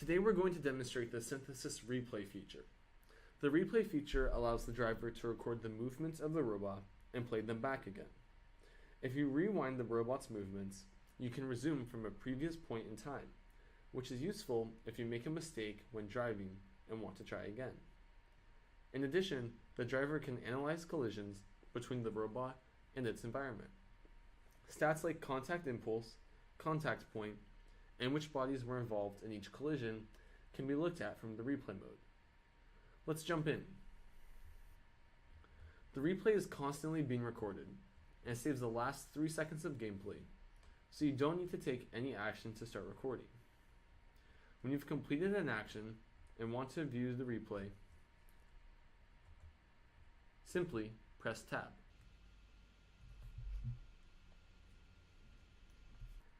Today we're going to demonstrate the synthesis replay feature. The replay feature allows the driver to record the movements of the robot and play them back again. If you rewind the robot's movements, you can resume from a previous point in time, which is useful if you make a mistake when driving and want to try again. In addition, the driver can analyze collisions between the robot and its environment. Stats like contact impulse, contact point, and which bodies were involved in each collision can be looked at from the replay mode. Let's jump in. The replay is constantly being recorded and saves the last 3 seconds of gameplay, so you don't need to take any action to start recording. When you've completed an action and want to view the replay, simply press Tab.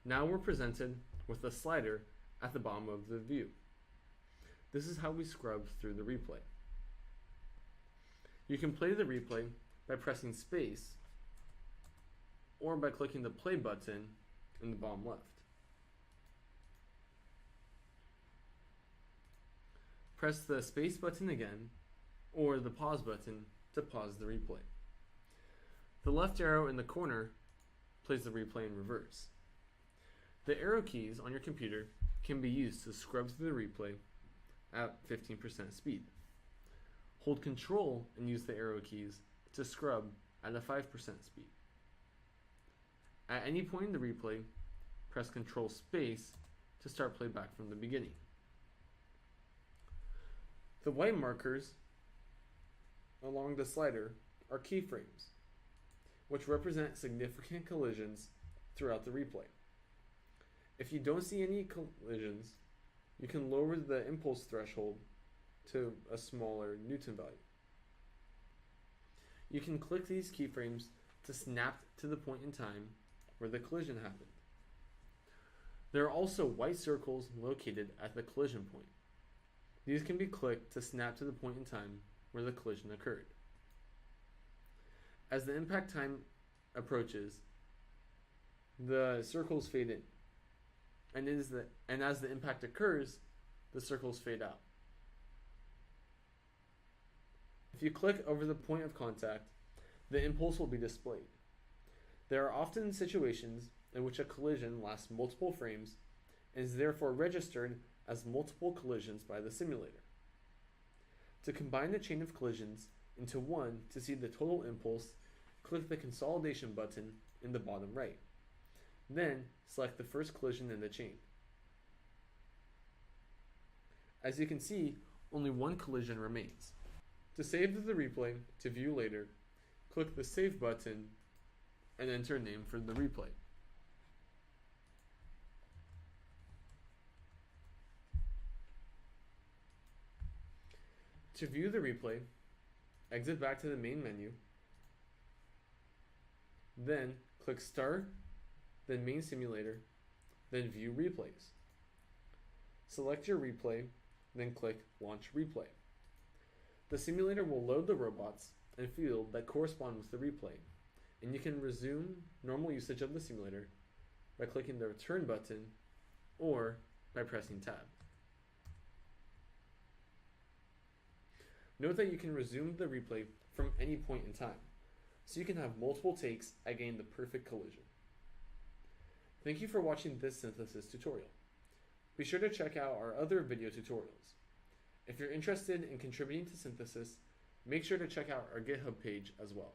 Now we're presented with a slider at the bottom of the view. This is how we scrub through the replay. You can play the replay by pressing space or by clicking the play button in the bottom left. Press the space button again or the pause button to pause the replay. The left arrow in the corner plays the replay in reverse. The arrow keys on your computer can be used to scrub through the replay at 15% speed. Hold Control and use the arrow keys to scrub at a 5% speed. At any point in the replay, press Control Space to start playback from the beginning. The white markers along the slider are keyframes, which represent significant collisions throughout the replay. If you don't see any collisions, you can lower the impulse threshold to a smaller Newton value. You can click these keyframes to snap to the point in time where the collision happened. There are also white circles located at the collision point. These can be clicked to snap to the point in time where the collision occurred. As the impact time approaches, the circles fade in. And as the impact occurs, the circles fade out. If you click over the point of contact, the impulse will be displayed. There are often situations in which a collision lasts multiple frames and is therefore registered as multiple collisions by the simulator. To combine the chain of collisions into one to see the total impulse, click the consolidation button in the bottom right. Then select the first collision in the chain. As you can see, only one collision remains. To save the replay to view later, click the Save button and enter a name for the replay. To view the replay, exit back to the main menu, then click Start, then Main Simulator, then View Replays. Select your replay, then click Launch Replay. The simulator will load the robots and field that correspond with the replay, and you can resume normal usage of the simulator by clicking the Return button or by pressing Tab. Note that you can resume the replay from any point in time, so you can have multiple takes at getting the perfect collision. Thank you for watching this synthesis tutorial. Be sure to check out our other video tutorials. If you're interested in contributing to synthesis, make sure to check out our GitHub page as well.